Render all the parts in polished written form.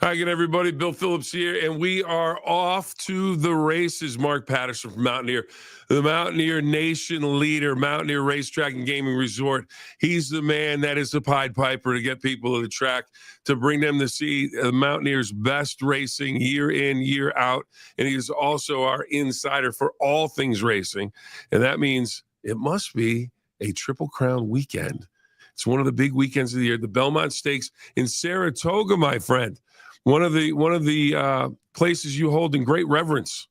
Hi again, everybody. Bill Phillips here, and we are off to the races. Mark Patterson from Mountaineer, the Mountaineer Nation leader, Mountaineer Racetrack and Gaming Resort. He's the man that is the Pied Piper to get people to the track, to bring them to see the Mountaineers' best racing year in, year out. And he is also our insider for all things racing. And that means it must be a Triple Crown weekend. It's one of the big weekends of the year. The Belmont Stakes in Saratoga, my friend. One of the places you hold in great reverence.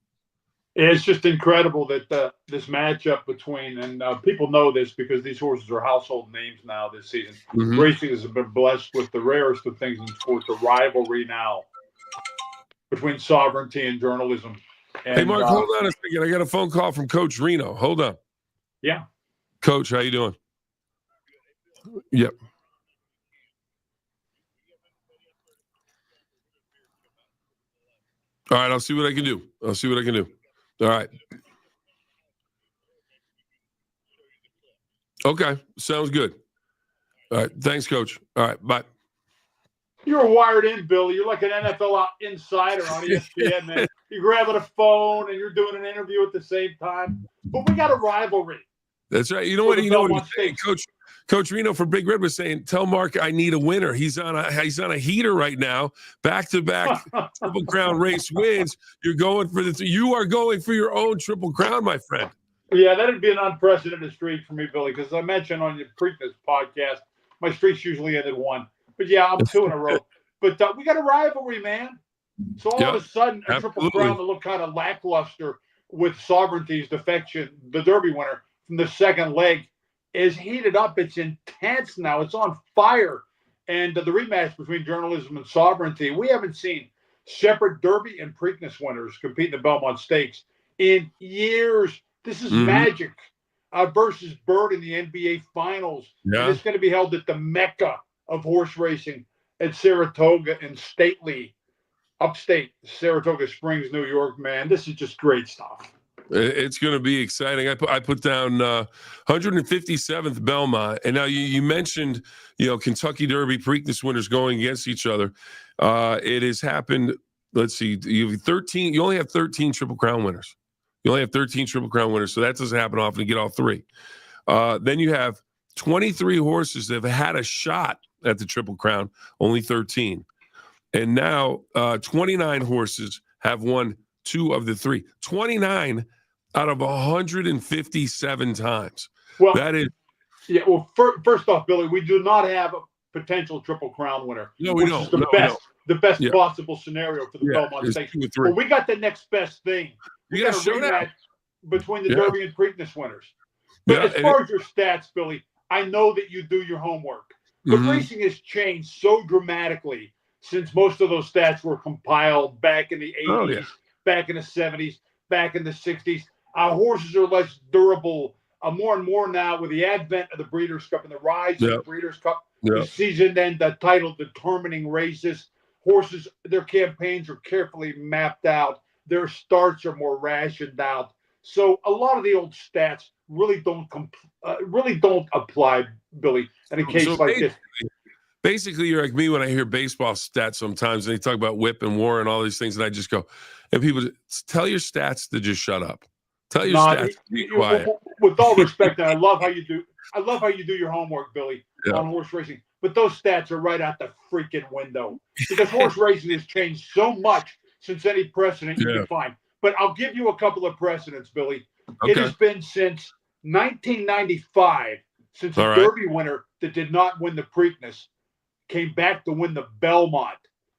It's just incredible that this matchup between, and people know this because these horses are household names now this season. Mm-hmm. Racing has been blessed with the rarest of things in sports, the rivalry now between sovereignty and journalism. And, hey, Mark, hold on a second. I got a phone call from Coach Reno. Hold on. Yeah. Coach, how you doing? Yep. All right, I'll see what I can do. All right. Okay, sounds good. All right, thanks, Coach. All right, bye. You're wired in, Billy. You're like an NFL insider on ESPN, man. You're grabbing a phone and you're doing an interview at the same time. But we got a rivalry. That's right. You know what he's saying, Coach Reno for Big Red was saying, tell Mark I need a winner. He's on a heater right now. Back-to-back Triple Crown race wins. You are going for your own Triple Crown, my friend. Yeah, that'd be an unprecedented streak for me, Billy, because I mentioned on your previous podcast, my streaks usually ended one. But yeah, I'm 2 in a row. But we got a rivalry, man. So all of a sudden, a Triple Crown that looked kind of lackluster with Sovereignty's defection, the Derby winner from the second leg, is heated up. It's intense now. It's on fire. And the rematch between journalism and sovereignty, we haven't seen separate Derby and Preakness winners compete in the Belmont Stakes in years. This is magic versus Bird in the NBA Finals. Yeah. And it's going to be held at the Mecca of horse racing at Saratoga in upstate Saratoga Springs, New York, man. This is just great stuff. It's going to be exciting. I put down 157th Belmont, and now you mentioned Kentucky Derby Preakness winners going against each other. It has happened. Let's see, you have 13. You only have 13 Triple Crown winners. So that doesn't happen often. You get all three. Then you have 23 horses that have had a shot at the Triple Crown. Only 13, and now 29 horses have won 2 of the 3. 29 out of 157 times. Well, that is. Yeah. Well, first off, Billy, we do not have a potential Triple Crown winner. No, we don't. The best possible scenario for the Belmont Stakes. But we got the next best thing. We got a rematch between the Derby and Preakness winners. But as far as your stats, Billy, I know that you do your homework. But racing has changed so dramatically since most of those stats were compiled back in the 80s, back in the 70s, back in the 60s. Our horses are less durable. More and more now with the advent of the Breeders' Cup and the rise of the Breeders' Cup, the season and the title-determining races. Horses, their campaigns are carefully mapped out. Their starts are more rationed out. So a lot of the old stats really don't apply, Billy, in a case like this. Basically, you're like me when I hear baseball stats sometimes, and they talk about whip and war and all these things, and I just go, and people tell your stats to just shut up. Tell your stats to be quiet. With all respect, and I love how you do your homework, Billy, on horse racing. But those stats are right out the freaking window because horse racing has changed so much since any precedent you can find. But I'll give you a couple of precedents, Billy. Okay. It has been since 1995 since a Derby winner that did not win the Preakness came back to win the Belmont.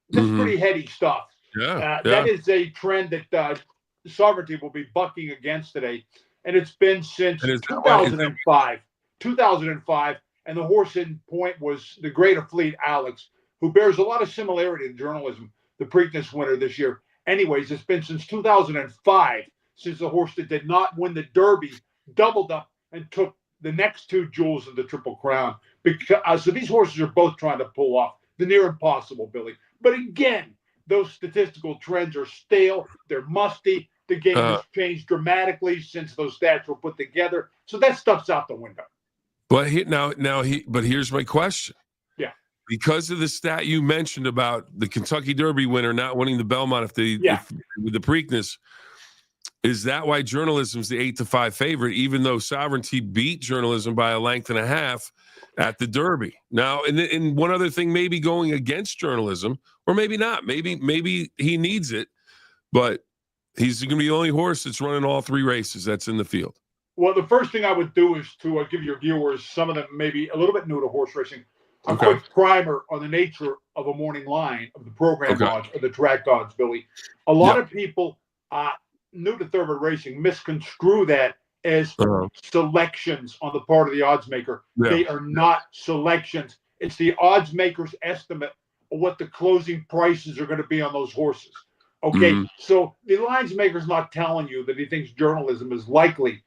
That's pretty heady stuff. That is a trend that Sovereignty will be bucking against today. And it's been since 2005. 2005. And the horse in point was the Great Fleet Alex, who bears a lot of similarity to journalism, the Preakness winner this year. Anyways, it's been since 2005 since the horse that did not win the Derby doubled up and took the next two jewels of the Triple Crown. Because so these horses are both trying to pull off the near impossible, Billy. But again, those statistical trends are stale. They're musty. The game has changed dramatically since those stats were put together. So that stuff's out the window. But here's my question. Yeah. Because of the stat you mentioned about the Kentucky Derby winner not winning the Belmont with the Preakness, is that why journalism's the 8-5 favorite, even though Sovereignty beat journalism by a length and a half at the Derby? Now, and one other thing, maybe going against journalism, or maybe not. Maybe he needs it, but he's going to be the only horse that's running all three races that's in the field. Well, the first thing I would do is to give your viewers, some of them maybe a little bit new to horse racing, a quick primer on the nature of a morning line of the program odds or the track odds, Billy. A lot of people new to thoroughbred racing misconstrue that as selections on the part of the odds maker. They are not selections. It's the odds maker's estimate of what the closing prices are going to be on those horses. Okay, so the lines maker's not telling you that he thinks journalism is likely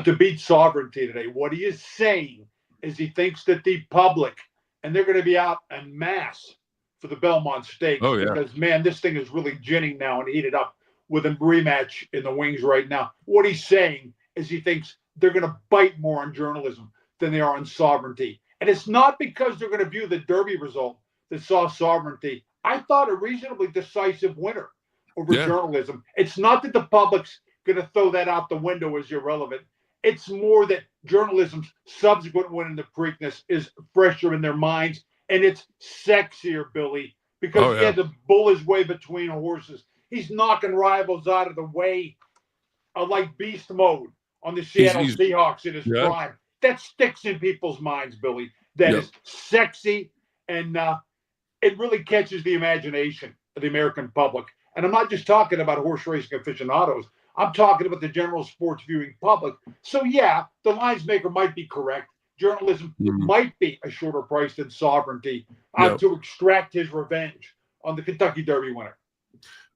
to beat Sovereignty today. What he is saying is he thinks that the public, and they're going to be out en masse for the Belmont Stakes because, man, this thing is really ginning now and heated up with a rematch in the wings right now. What he's saying is he thinks they're going to bite more on journalism than they are on Sovereignty. And it's not because they're going to view the Derby result that saw Sovereignty, I thought, a reasonably decisive winner over journalism. It's not that the public's going to throw that out the window as irrelevant. It's more that journalism's subsequent win in the Preakness is fresher in their minds, and it's sexier, Billy, because the bull is way between horses. He's knocking rivals out of the way like beast mode on the Seattle Seahawks in his prime. That sticks in people's minds, Billy. That is sexy, and it really catches the imagination of the American public. And I'm not just talking about horse racing aficionados. I'm talking about the general sports viewing public. So, the lines maker might be correct. Journalism might be a shorter price than Sovereignty to extract his revenge on the Kentucky Derby winner.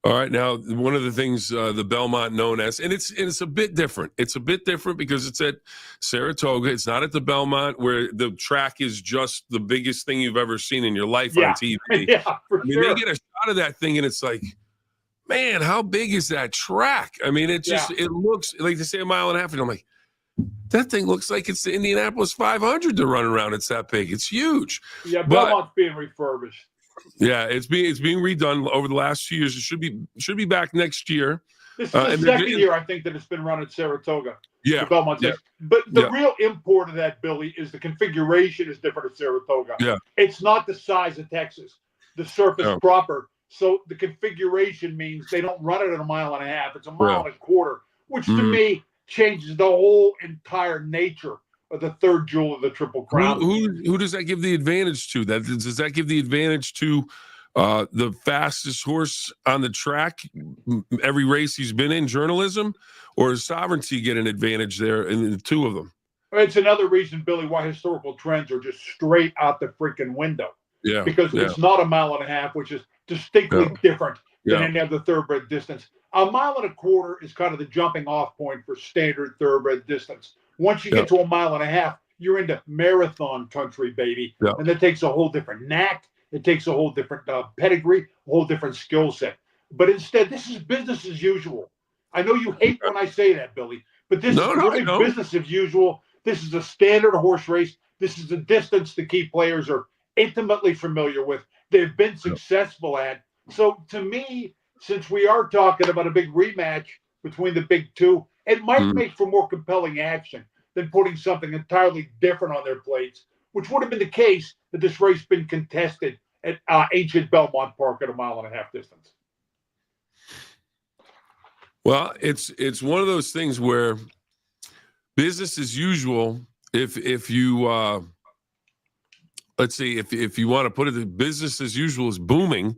All right. Now, one of the things the Belmont known as, and it's a bit different. It's a bit different because it's at Saratoga. It's not at the Belmont where the track is just the biggest thing you've ever seen in your life on TV. They get a shot of that thing and it's like, man, how big is that track? I mean, it looks like they say a mile and a half. And I'm like, that thing looks like it's the Indianapolis 500 to run around. It's that big. It's huge. Yeah, Belmont's being refurbished. Yeah, it's being redone over the last few years. It should be back next year. This is the second year, I think, that it's been run at Saratoga. Yeah. Belmont. But the real import of that, Billy, is the configuration is different at Saratoga. Yeah. It's not the size of Texas, the surface proper. So the configuration means they don't run it at a mile and a half. It's a mile and a quarter, which to me changes the whole entire nature of the third jewel of the Triple Crown. Who does that give the advantage to? Does that give the advantage to the fastest horse on the track every race he's been in, journalism, or does Sovereignty get an advantage there in the two of them? It's another reason, Billy, why historical trends are just straight out the freaking window. Yeah, because it's not a mile and a half, which is distinctly different than any other thoroughbred distance. A mile and a quarter is kind of the jumping off point for standard thoroughbred distance. Once you get to a mile and a half, you're into marathon country, baby. And that takes a whole different knack. It takes a whole different pedigree, a whole different skill set. But instead, this is business as usual. I know you hate when I say that, Billy, But this is really business as usual. This is a standard horse race. This is a distance the key players are intimately familiar with. They've been successful at. So to me, since we are talking about a big rematch between the big two, it might make for more compelling action than putting something entirely different on their plates, which would have been the case had this race been contested at ancient Belmont Park at a 1.5 mile distance. Well, it's one of those things where business as usual. If you let's see, if you want to put it, business as usual is booming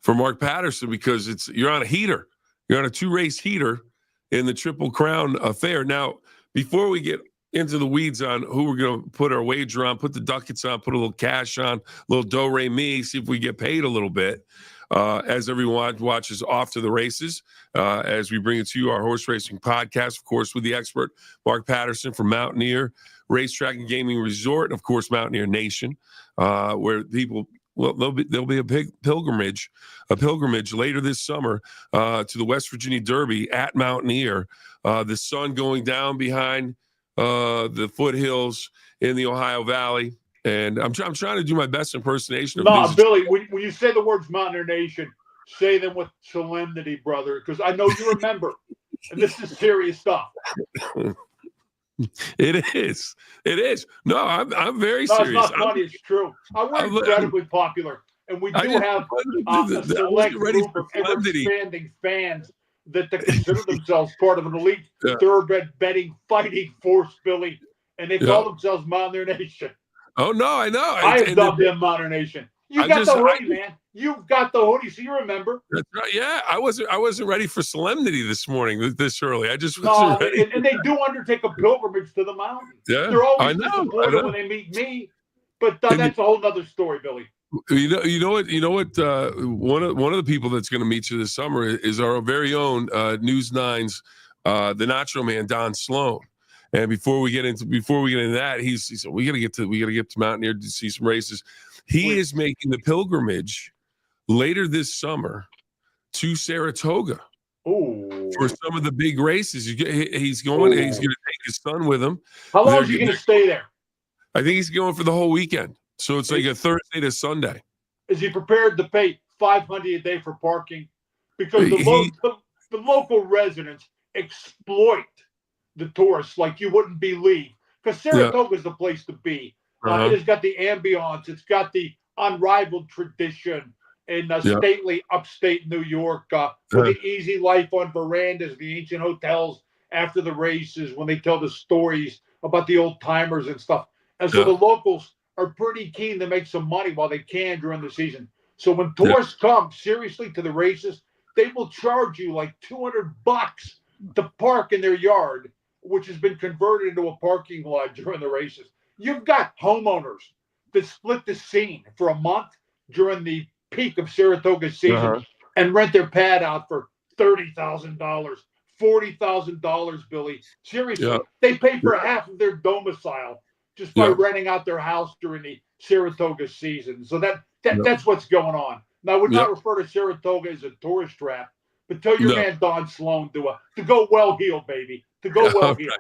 for Mark Patterson because you're on a heater. You're on a 2-race heater in the Triple Crown affair. Now, before we get into the weeds on who we're going to put our wager on, put the ducats on, put a little cash on, a little do-re-mi, see if we get paid a little bit. As everyone watches Off to the Races, as we bring it to you, our horse racing podcast, of course, with the expert Mark Patterson from Mountaineer Racetrack and Gaming Resort, and of course, Mountaineer Nation, where people, there'll be a big pilgrimage later this summer to the West Virginia Derby at Mountaineer. The sun going down behind the foothills in the Ohio Valley. And I'm trying to do my best impersonation of this. Billy, when you say the words Mountaineer Nation, say them with solemnity, brother, because I know you remember. And this is serious stuff. It is. No, I'm very serious. No, it's not funny. It's true. We're incredibly popular. And we do have a select group of ever-expanding fans that consider themselves part of an elite thoroughbred betting fighting force, Billy. And they call themselves Mountaineer Nation. Oh, no, I know. I have dubbed them Mountaineer Nation. You got the hoodie, man. You've got the hoodie, so you remember. That's right. Yeah, I wasn't ready for solemnity this morning, this early. I just wasn't ready. And they do undertake a pilgrimage to the mountains. Yeah, they're always disappointed when they meet me. But that's a whole nother story, Billy. You know what? One of the people that's going to meet you this summer is our very own News 9's the Nacho Man, Don Sloan. And before we get into that, he said we got to get to Mountaineer to see some races. He is making the pilgrimage later this summer to Saratoga for some of the big races. He's going to take his son with him. How long is he going to stay there? I think he's going for the whole weekend. So it's like a Thursday to Sunday. Is he prepared to pay $500 a day for parking? Because the local residents exploit the tourists like you wouldn't believe. Because Saratoga is the place to be. It has got the ambiance. It's got the unrivaled tradition in stately upstate New York for the easy life on verandas, the ancient hotels after the races when they tell the stories about the old timers and stuff. And so the locals are pretty keen to make some money while they can during the season. So when tourists come seriously to the races, they will charge you like $200 to park in their yard, which has been converted into a parking lot during the races. You've got homeowners that split the scene for a month during the peak of Saratoga season and rent their pad out for $30,000, $40,000, Billy. Seriously, they pay for half of their domicile just by renting out their house during the Saratoga season. So that's what's going on. Now, I would not refer to Saratoga as a tourist trap, but tell your man Don Sloan to go well-heeled, baby. To go well-heeled.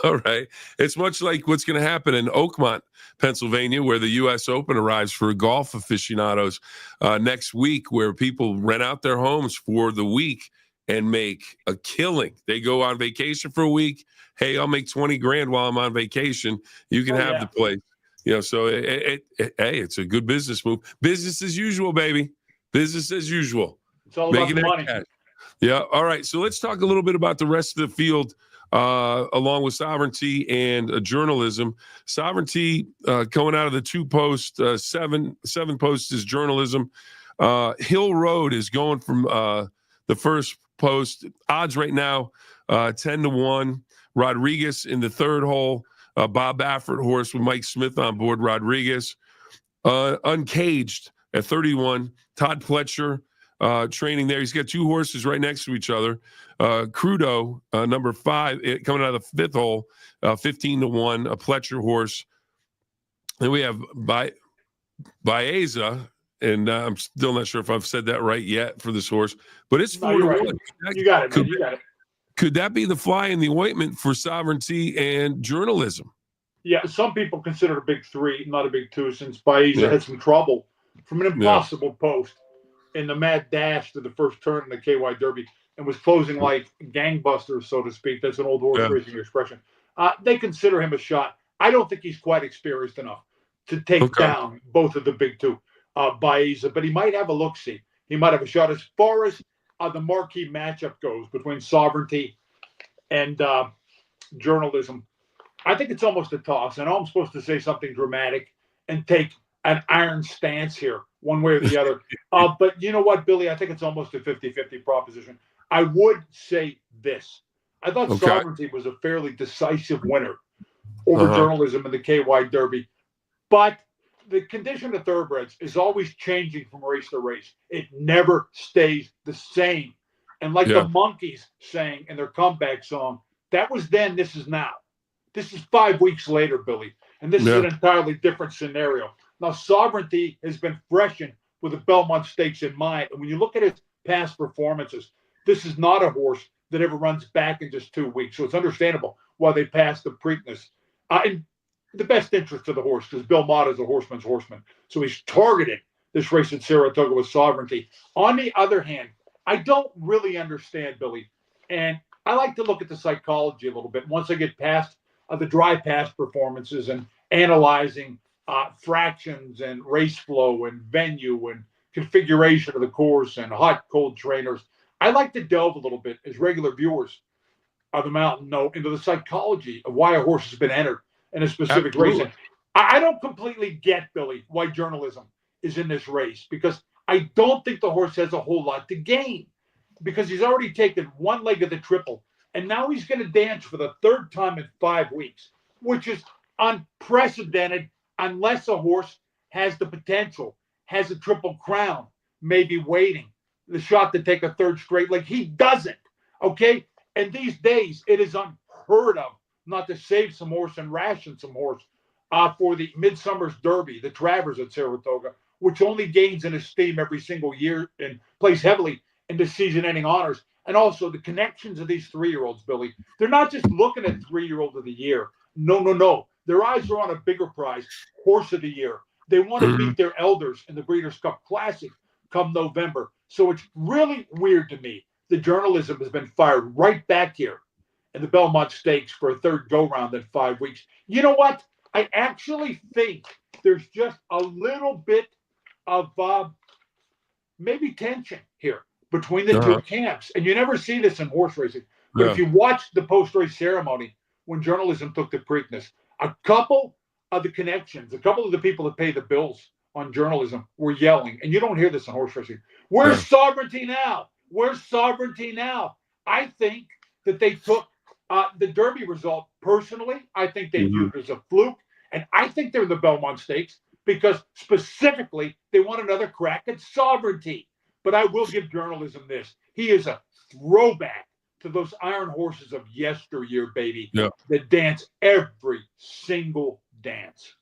All right. It's much like what's going to happen in Oakmont, Pennsylvania, where the U.S. Open arrives for golf aficionados next week, where people rent out their homes for the week and make a killing. They go on vacation for a week. Hey, I'll make $20,000 while I'm on vacation. You can have the place. So it's a good business move. Business as usual, baby. Business as usual. It's all about the money. Cash. Yeah. All right. So let's talk a little bit about the rest of the field. Along with Sovereignty and journalism. Sovereignty coming out of the 2-post, 7 posts is journalism. Hill Road is going from the first post. Odds right now, 10-1. Rodriguez in the third hole. Bob Baffert horse with Mike Smith on board. Rodriguez. Uncaged at 31. Todd Pletcher training there. He's got 2 horses right next to each other. Crudo, number 5, coming out of the 5th hole, 15-1, a Pletcher horse. Then we have Baeza, and I'm still not sure if I've said that right yet for this horse, but it's 4-1. Right. You got it, man. You got it. could that be the fly in the ointment for sovereignty and journalism? Yeah, some people consider it a big 3, not a big 2, since Baeza Yeah. had some trouble from an Yeah. impossible post in the mad dash to the first turn in the KY Derby and was closing like gangbusters, so to speak. That's an old horse racing expression. They consider him a shot. I don't think he's quite experienced enough to take down both of the big 2, Baeza, but he might have a look-see. He might have a shot. As far as the marquee matchup goes between sovereignty and journalism, I think it's almost a toss. I know I'm supposed to say something dramatic and take an iron stance here, one way or the other. But you know what, Billy? I think it's almost a 50-50 proposition. I would say this. I thought sovereignty was a fairly decisive winner over journalism in the KY Derby. But the condition of thoroughbreds is always changing from race to race. It never stays the same. And like the Monkees saying in their comeback song, that was then, this is now. This is 5 weeks later, Billy, and this is an entirely different scenario. Now, sovereignty has been freshened with the Belmont Stakes in mind. And when you look at his past performances, this is not a horse that ever runs back in just 2 weeks. So it's understandable why they passed the Preakness. In the best interest of the horse, because Belmont is a horseman's horseman. So he's targeting this race at Saratoga with sovereignty. On the other hand, I don't really understand, Billy, and I like to look at the psychology a little bit. Once I get past the dry pass performances and analyzing fractions and race flow and venue and configuration of the course and hot, cold trainers, I like to delve a little bit, as regular viewers of the mountain know, into the psychology of why a horse has been entered in a specific race. And I don't completely get, Billy, why journalism is in this race, because I don't think the horse has a whole lot to gain, because he's already taken one leg of the triple. And now he's going to dance for the 3rd time in 5 weeks, which is unprecedented unless a horse has the potential, has a Triple Crown, maybe waiting, the shot to take a 3rd straight leg. He doesn't, okay? And these days, it is unheard of not to save some horse and ration some horse for the Midsummer's Derby, the Travers at Saratoga, which only gains in esteem every single year and plays heavily into season-ending honors. And also the connections of these 3-year-olds, Billy. They're not just looking at 3-year-old of the year. No. Their eyes are on a bigger prize, horse of the year. They want to beat their elders in the Breeders' Cup Classic come November. So it's really weird to me. The journalism has been fired right back here in the Belmont Stakes for a 3rd go-round in 5 weeks. You know what? I actually think there's just a little bit of maybe tension here between the 2 camps. And you never see this in horse racing. But if you watch the post-race ceremony when journalism took the Preakness, a couple of the connections, a couple of the people that pay the bills on journalism were yelling. And you don't hear this in horse racing. Where's sovereignty now? Where's sovereignty now? I think that they took the Derby result personally. I think they viewed it as a fluke. And I think they're in the Belmont Stakes because specifically they want another crack at sovereignty. But I will give journalism this. He is a throwback to those iron horses of yesteryear, baby, that dance every single dance.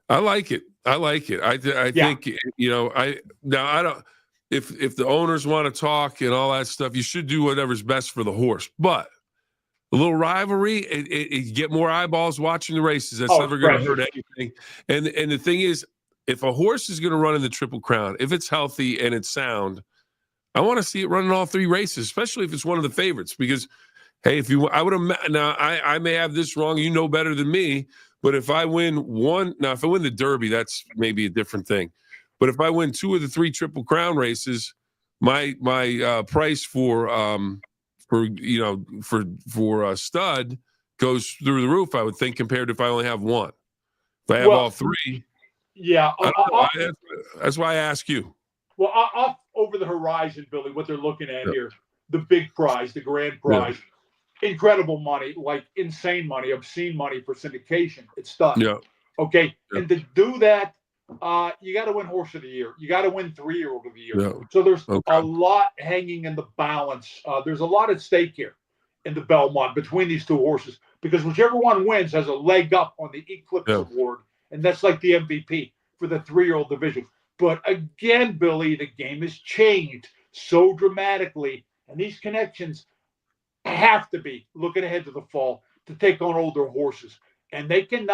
I like it. I think, I don't, if the owners want to talk and all that stuff, you should do whatever's best for the horse. But a little rivalry, it get more eyeballs watching the races. That's never going to hurt anything. And the thing is, if a horse is going to run in the Triple Crown, if it's healthy and it's sound, I want to see it running all 3 races, especially if it's one of the favorites. Because, hey, I may have this wrong. You know better than me. But if I win if I win the Derby, that's maybe a different thing. But if I win 2 of the 3 Triple Crown races, my price for stud goes through the roof, I would think, compared to if I only have 1. If I have all 3, that's why I ask you. Well, off over the horizon, Billy, what they're looking at here, the big prize, the grand prize, incredible money, like insane money, obscene money for syndication. It's stud. Okay. And to do that, you got to win horse of the year. You got to win 3-year-old of the year. So there's a lot hanging in the balance. There's a lot at stake here in the Belmont between these 2 horses, because whichever one wins has a leg up on the Eclipse Award. And that's like the MVP for the 3-year-old division. But again, Billy, the game has changed so dramatically. And these connections, have to be looking ahead to the fall to take on older horses, and they can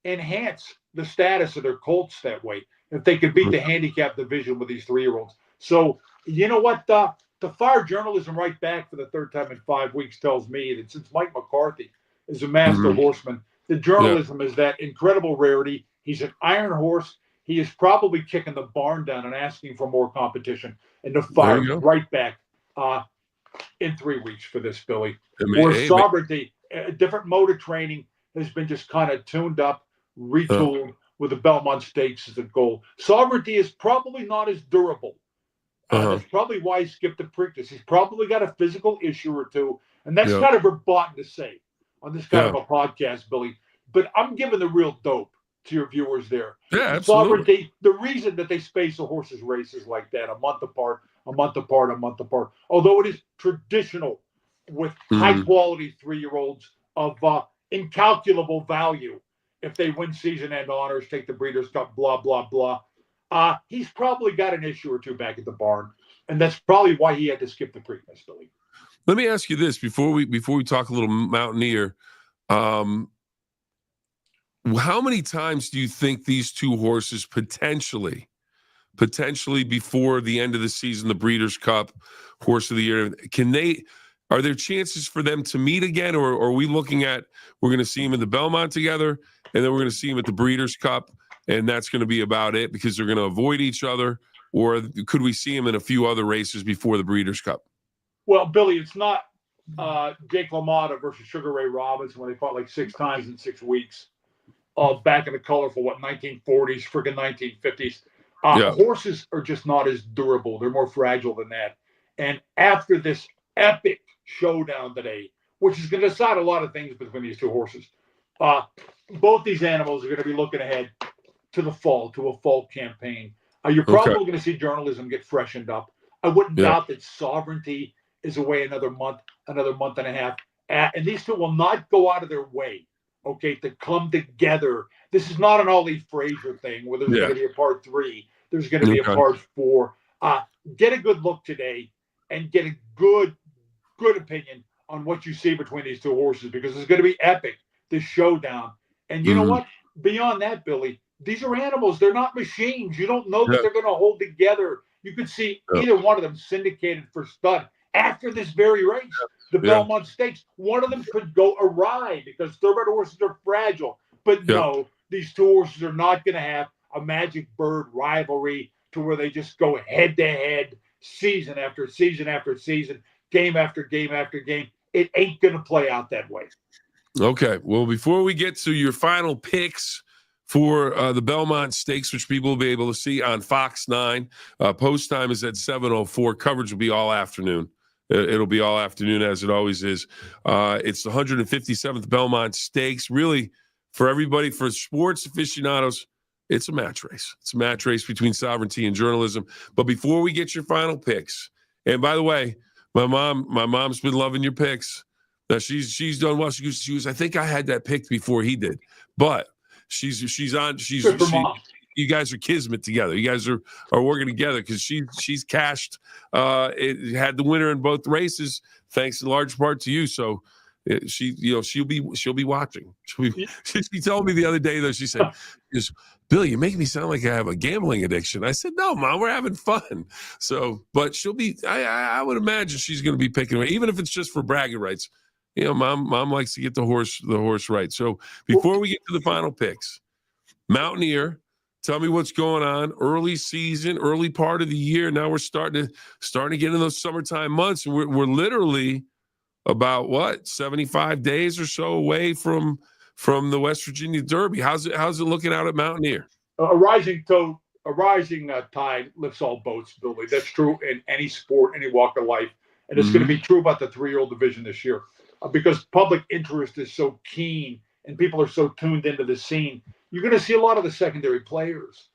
enhance the status of their colts that way if they can beat the handicap division with these 3-year-olds. So you know what? To fire journalism right back for the third time in 5 weeks tells me that since Mike McCarthy is a master horseman, the journalism is that incredible rarity. He's an iron horse. He is probably kicking the barn down and asking for more competition, and to fire right back in 3 weeks for this, Billy. Where Sovereignty, a different mode of training, has been just kind of tuned up, retooled with the Belmont Stakes as a goal. Sovereignty is probably not as durable. That's probably why he skipped the Preakness. He's probably got a physical issue or two, and that's kind of verboten to say on this kind of a podcast, Billy. But I'm giving the real dope to your viewers there. Yeah, absolutely. Sovereignty, the reason that they space the horses' races like that, a month apart, although it is traditional with high-quality 3-year-olds of incalculable value if they win season-end honors, take the Breeders' Cup, blah, blah, blah. He's probably got an issue or two back at the barn, and that's probably why he had to skip the Preakness, Billy. Let me ask you this before we talk a little Mountaineer. How many times do you think these two horses potentially before the end of the season, the Breeders' Cup, Horse of the Year, are there chances for them to meet again, or are we looking at we're going to see them in the Belmont together, and then we're going to see them at the Breeders' Cup, and that's going to be about it because they're going to avoid each other, or could we see them in a few other races before the Breeders' Cup? Well, Billy, it's not Jake LaMotta versus Sugar Ray Robinson when they fought like 6 times in 6 weeks. Back in the colorful, 1940s, freaking 1950s. Horses are just not as durable. They're more fragile than that. And after this epic showdown today, which is going to decide a lot of things between these two horses, both these animals are going to be looking ahead to the fall, to a fall campaign. You're probably going to see journalism get freshened up. I wouldn't doubt that Sovereignty is away another month and a half. And these two will not go out of their way, to come together. This is not an Ollie Fraser thing where there's going to be a part 3. There's going to be a part 4. Get a good look today and get a good opinion on what you see between these two horses, because it's going to be epic, this showdown. And you know what? Beyond that, Billy, these are animals. They're not machines. You don't know that they're going to hold together. You could see either one of them syndicated for stud after this very race, the Belmont Stakes. One of them could go awry because thoroughbred horses are fragile. But no, these two horses are not going to have a magic bird rivalry to where they just go head-to-head season after season after season, game after game after game. It ain't going to play out that way. Okay. Well, before we get to your final picks for the Belmont Stakes, which people will be able to see on Fox 9, post time is at 7:04. Coverage will be all afternoon. It'll be all afternoon, as it always is. It's the 157th Belmont Stakes. Really, for everybody, for sports aficionados, it's a match race. It's a match race between Sovereignty and journalism. But before we get your final picks, and by the way, my mom's been loving your picks. Now she's done well. She was, I think I had that picked before he did, but she's you guys are kismet together. You guys are working together because she's cashed. It had the winner in both races, thanks in large part to you. So she'll be watching. She told me the other day though. She said, "Billy, you make me sound like I have a gambling addiction." I said, "No, Mom, we're having fun." So, but she'll be. I would imagine she's going to be picking, even if it's just for bragging rights. Mom likes to get the horse right. So before we get to the final picks, Mountaineer, tell me what's going on. Early season, early part of the year. Now we're starting to get in those summertime months, and we're literally about 75 days or so away from the West Virginia Derby. How's it looking out at Mountaineer? A rising tide lifts all boats, Billy. That's true in any sport, any walk of life, and it's going to be true about the 3-year-old division this year. Because public interest is so keen and people are so tuned into the scene, you're going to see a lot of the secondary players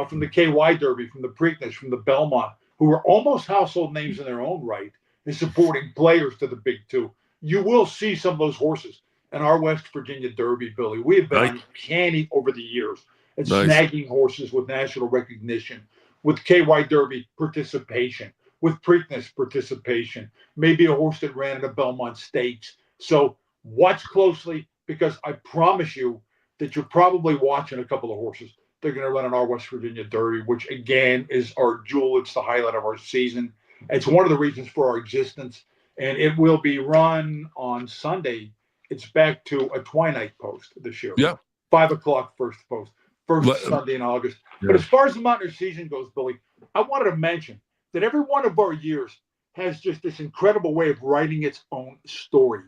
from the KY Derby, from the Preakness, from the Belmont, who are almost household names in their own right, and supporting players to the big two. You will see some of those horses in our West Virginia Derby, Billy. We have been uncanny over the years at snagging horses with national recognition, with KY Derby participation, with Preakness participation, maybe a horse that ran in a Belmont Stakes. So watch closely, because I promise you that you're probably watching a couple of horses. They're going to run in our West Virginia Derby, which again is our jewel. It's the highlight of our season. It's one of the reasons for our existence. And it will be run on Sunday. It's back to a twilight post this year. Yeah. 5 o'clock first post, first Sunday in August. Yeah. But as far as the Mountaineer season goes, Billy, I wanted to mention that every one of our years has just this incredible way of writing its own story.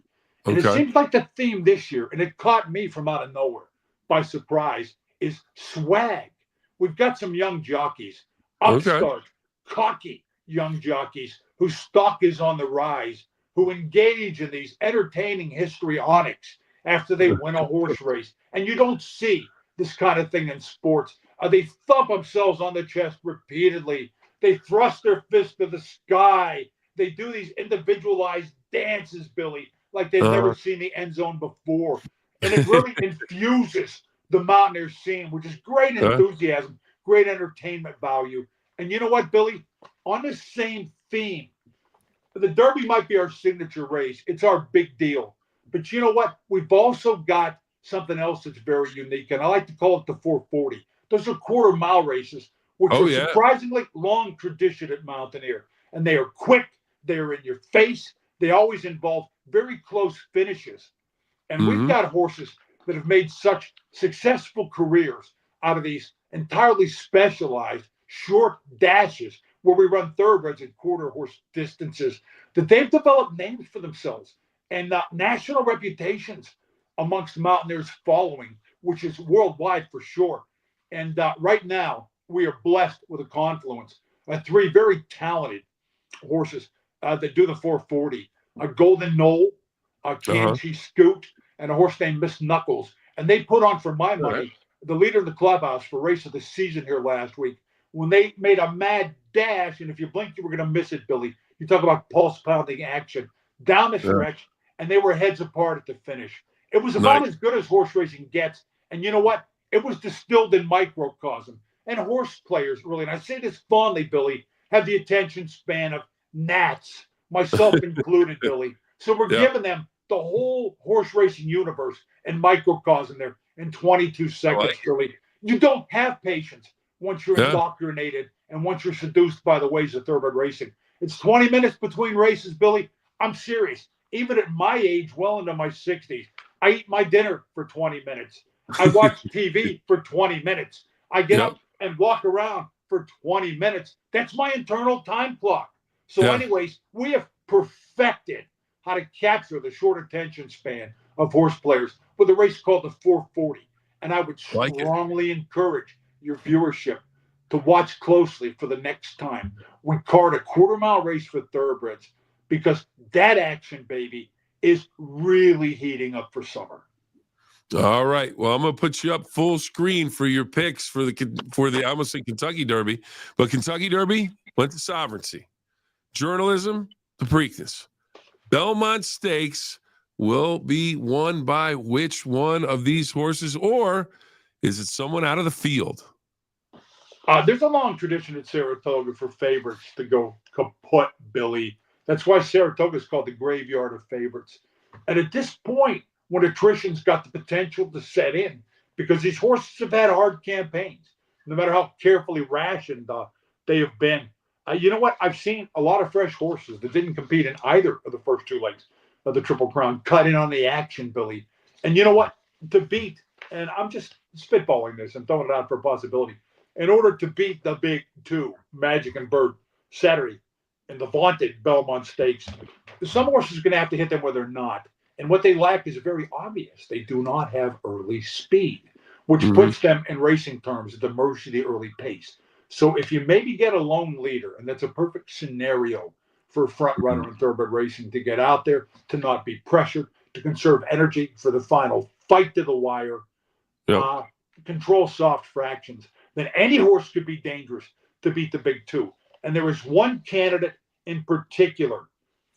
And it seems like the theme this year, and it caught me from out of nowhere by surprise, is swag. We've got some young jockeys, upstart, cocky young jockeys whose stock is on the rise, who engage in these entertaining histrionics after they win a horse race. And you don't see this kind of thing in sports. They thump themselves on the chest repeatedly. They thrust their fist to the sky. They do these individualized dances, Billy, like they've never seen the end zone before. And it really infuses the Mountaineer scene, which is great enthusiasm, great entertainment value. And you know what, Billy? On the same theme, the Derby might be our signature race. It's our big deal. But you know what? We've also got something else that's very unique, and I like to call it the 440. Those are quarter-mile races, which are surprisingly long tradition at Mountaineer. And they are quick. They are in your face. They always involve very close finishes. And we've got horses that have made such successful careers out of these entirely specialized short dashes where we run thoroughbreds at quarter horse distances, that they've developed names for themselves and national reputations amongst Mountaineers following, which is worldwide for sure. And right now, we are blessed with a confluence of 3 very talented horses that do the 440. A Golden Knoll, a Can She Scoot, and a horse named Miss Knuckles. And they put on, for my money, the leader of the clubhouse for race of the season here last week, when they made a mad dash, and if you blinked, you were going to miss it, Billy. You talk about pulse-pounding action down the stretch, and they were heads apart at the finish. It was about as good as horse racing gets. And you know what? It was distilled in microcosm. And horse players, really, and I say this fondly, Billy, have the attention span of gnats, myself included, Billy. So we're giving them the whole horse racing universe and microcosm there in 22 seconds, Billy. You don't have patience once you're indoctrinated and once you're seduced by the ways of thoroughbred racing. It's 20 minutes between races, Billy. I'm serious. Even at my age, well into my 60s, I eat my dinner for 20 minutes. I watch TV for 20 minutes. I get up and walk around for 20 minutes. That's my internal time clock. So anyways, we have perfected how to capture the short attention span of horse players with a race called the 440. And I would strongly encourage your viewership to watch closely for the next time we card a quarter-mile race for thoroughbreds, because that action, baby, is really heating up for summer. All right. Well, I'm going to put you up full screen for your picks for the I almost say Kentucky Derby, but Kentucky Derby went to Sovereignty. Journalism to Preakness. Belmont Stakes will be won by which one of these horses, or is it someone out of the field? There's a long tradition at Saratoga for favorites to go kaput, Billy. That's why Saratoga is called the graveyard of favorites. And at this point, when attrition's got the potential to set in, because these horses have had hard campaigns, no matter how carefully rationed they have been. You know what? I've seen a lot of fresh horses that didn't compete in either of the first 2 legs of the Triple Crown cut in on the action, Billy. And you know what? To beat, and I'm just spitballing this and throwing it out for a possibility, in order to beat the big 2, Magic and Bird, Saturday, in the vaunted Belmont Stakes, some horses are going to have to hit them where they're not. And what they lack is very obvious. They do not have early speed, which puts them, in racing terms, at the mercy of the early pace. So if you maybe get a lone leader, and that's a perfect scenario for a front runner in thoroughbred racing to get out there, to not be pressured, to conserve energy for the final fight to the wire, control soft fractions, then any horse could be dangerous to beat the big 2. And there is one candidate in particular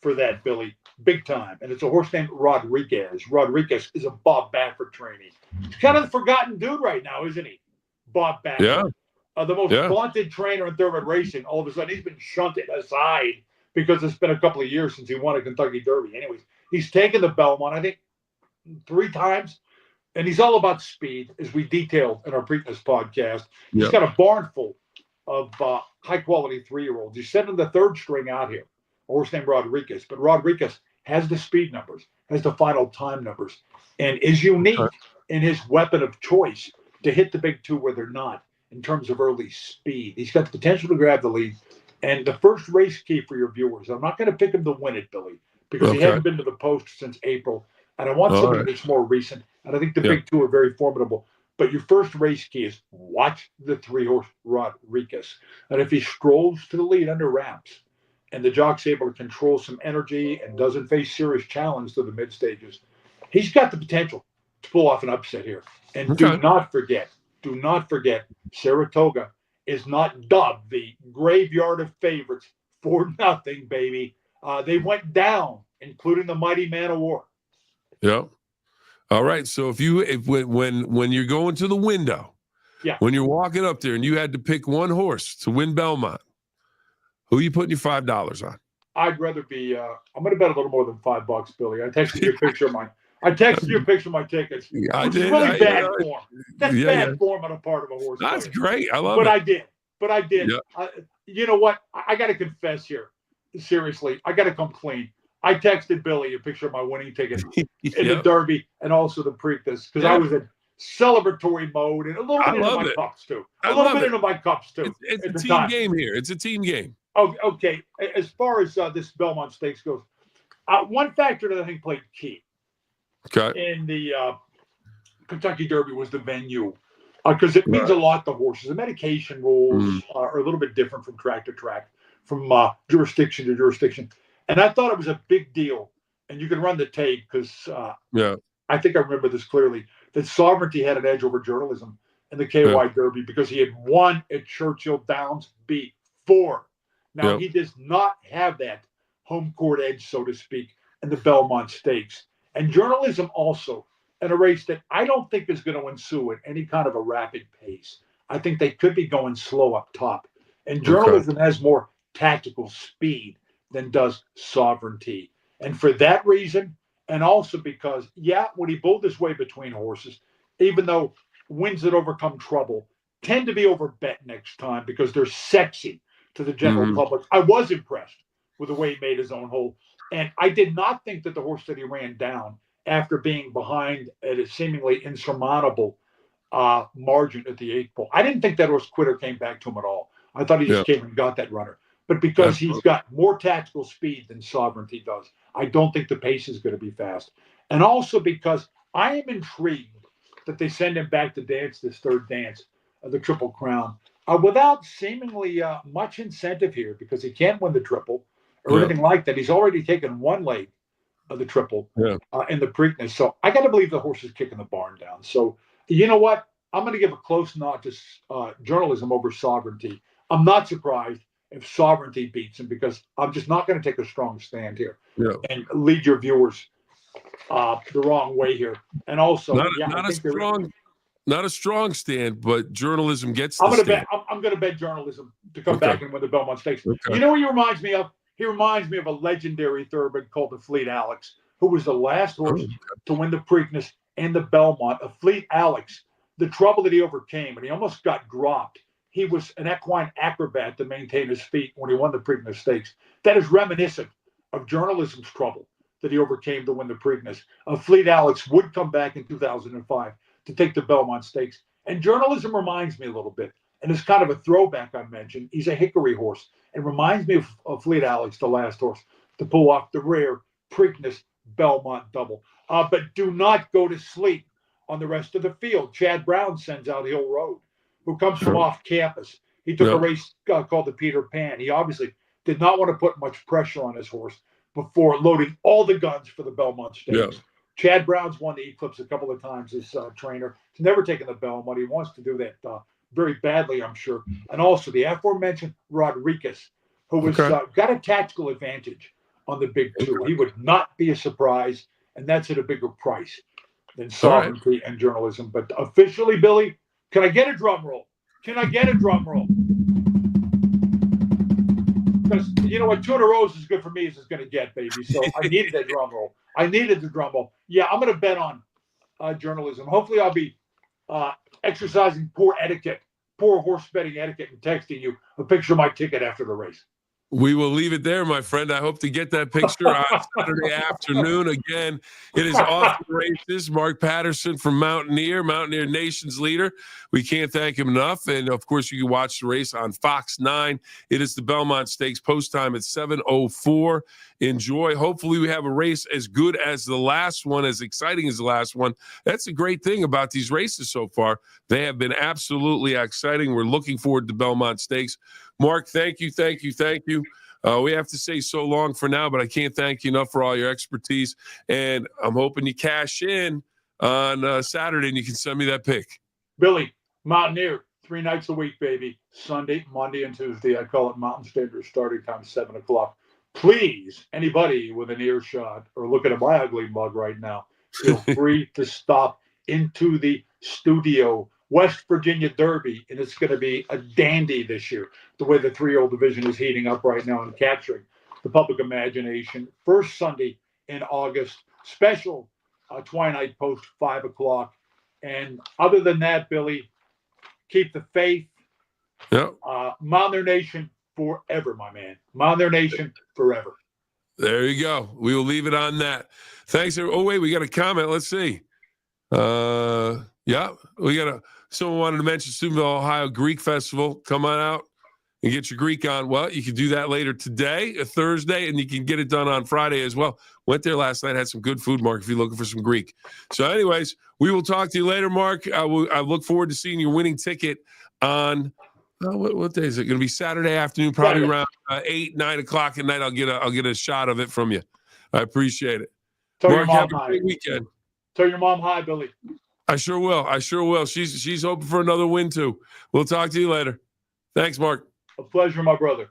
for that, Billy, big time. And it's a horse named Rodriguez. Rodriguez is a Bob Baffert trainee. He's kind of the forgotten dude right now, isn't he? Bob Baffert. the most vaunted trainer in thoroughbred racing. All of a sudden, he's been shunted aside because it's been a couple of years since he won a Kentucky Derby. Anyways, he's taken the Belmont, I think, 3 times. And he's all about speed, as we detailed in our Preakness podcast. He's got a barn full of high-quality 3-year-olds. He's sending the 3rd string out here, a horse named Rodriguez. But Rodriguez has the speed numbers, has the final time numbers, and is unique in his weapon of choice to hit the big 2 where they're not in terms of early speed. He's got the potential to grab the lead. And the first race key for your viewers, I'm not going to pick him to win it, Billy, because he hasn't been to the post since April. And I want somebody that's more recent. And I think the big 2 are very formidable. But your first race key is watch the 3-horse Rodriguez. And if he strolls to the lead under wraps and the jock's able to control some energy and doesn't face serious challenge to the mid stages, he's got the potential to pull off an upset here. And do not forget, Saratoga is not dubbed the graveyard of favorites for nothing, baby. They went down, including the mighty Man of War. Yeah. All right. So when you're going to the window, when you're walking up there and you had to pick one horse to win Belmont, who are you putting your $5 on? I'd rather be. I'm going to bet a little more than $5, Billy. I texted you a picture of mine. I texted you a picture of my tickets. I did. Really bad form. That's bad form on a part of a horse. That's great. I love it. But I did. Yeah. You know what? I got to confess here. Seriously, I got to come clean. I texted Billy a picture of my winning ticket in the Derby and also the Preakness because I was in celebratory mode and a little bit into my cups too. It's a team game here. It's a team game. Oh, okay. As far as this Belmont Stakes goes, one factor that I think played key in the Kentucky Derby was the venue because it means a lot to horses. The medication rules are a little bit different from track to track, from jurisdiction to jurisdiction. And I thought it was a big deal. And you can run the tape because I think I remember this clearly, that Sovereignty had an edge over journalism in the KY Derby because he had won at Churchill Downs before. Now, he does not have that home court edge, so to speak, in the Belmont Stakes. And journalism also, in a race that I don't think is going to ensue at any kind of a rapid pace. I think they could be going slow up top. And journalism has more tactical speed than does Sovereignty. And for that reason, and also because, when he bowled his way between horses, even though wins that overcome trouble tend to be overbet next time because they're sexy to the general public. I was impressed with the way he made his own hole. And I did not think that the horse that he ran down after being behind at a seemingly insurmountable margin at the 8th pole, I didn't think that horse Quitter came back to him at all. I thought he just came and got that runner. But because he's got more tactical speed than Sovereignty does, I don't think the pace is going to be fast. And also because I am intrigued that they send him back to dance this 3rd dance of the Triple Crown without seemingly much incentive here because he can't win the Triple or anything like that. He's already taken 1 leg of the Triple in the Preakness. So I got to believe the horse is kicking the barn down. So you know what? I'm going to give a close nod to journalism over Sovereignty. I'm not surprised if Sovereignty beats him because I'm just not going to take a strong stand here and lead your viewers the wrong way here. And also, not a strong stand, but journalism gets. I'm going to bet journalism to come back and win the Belmont Stakes. You know what he reminds me of? He reminds me of a legendary thoroughbred called the Fleet Alex, who was the last horse to win the Preakness and the Belmont. A Fleet Alex, the trouble that he overcame, and he almost got dropped. He was an equine acrobat to maintain his feet when he won the Preakness Stakes. That is reminiscent of journalism's trouble that he overcame to win the Preakness. Fleet Alex would come back in 2005 to take the Belmont Stakes. And journalism reminds me a little bit. And it's kind of a throwback I mentioned. He's a hickory horse. And reminds me of Fleet Alex, the last horse, to pull off the rare Preakness Belmont double. But do not go to sleep on the rest of the field. Chad Brown sends out Hill Road, who comes from off campus. He took a race called the Peter Pan. He obviously did not want to put much pressure on his horse before loading all the guns for the Belmont Stakes. Chad Brown's won the Eclipse a couple of times as trainer. He's never taken the Belmont. He wants to do that very badly, I'm sure. And also the aforementioned Rodriguez, who has got a tactical advantage on the big 2. He would not be a surprise, and that's at a bigger price than Sovereignty and journalism. But officially, Billy, can I get a drum roll? Can I get a drum roll? Because you know what, 2 in a row is as good for me as it's going to get, baby. So I needed that drum roll. I needed the drum roll. Yeah, I'm going to bet on journalism. Hopefully, I'll be exercising poor horse betting etiquette, and texting you a picture of my ticket after the race. We will leave it there, my friend. I hope to get that picture on Saturday afternoon. Again, it is off the races. Mark Patterson from Mountaineer Nation's leader. We can't thank him enough. And, of course, you can watch the race on Fox 9. It is the Belmont Stakes, post time at 7:04. Enjoy. Hopefully we have a race as good as the last one, as exciting as the last one. That's a great thing about these races so far. They have been absolutely exciting. We're looking forward to Belmont Stakes. Mark, thank you. We have to say so long for now, but I can't thank you enough for all your expertise. And I'm hoping you cash in on Saturday and you can send me that pick. Billy, Mountaineer, 3 nights a week, baby. Sunday, Monday, and Tuesday. I call it Mountain Standard starting time, 7 o'clock. Please, anybody with an earshot or looking at my ugly mug right now, feel free to stop into the studio. West Virginia Derby, and it's going to be a dandy this year, the way the 3-year-old division is heating up right now and capturing the public imagination. First Sunday in August, special twilight post, 5 o'clock. And other than that, Billy, keep the faith. Yep. Mountaineer Nation forever, my man. Mountaineer Nation forever. There you go. We will leave it on that. Thanks. Oh, wait, we got a comment. Let's see. Yeah, we got someone wanted to mention Steubenville, Ohio Greek Festival. Come on out and get your Greek on. Well, you can do that later today, a Thursday, and you can get it done on Friday as well. Went there last night, had some good food, Mark, if you're looking for some Greek. So anyways, we will talk to you later, Mark. I look forward to seeing your winning ticket on what day is it? Going to be Saturday afternoon, probably around 8, 9 o'clock at night. I'll get a shot of it from you. I appreciate it. Tell Mark, your mom have a great weekend. Tell your mom hi, Billy. I sure will. She's hoping for another win too. We'll talk to you later. Thanks, Mark. A pleasure, my brother.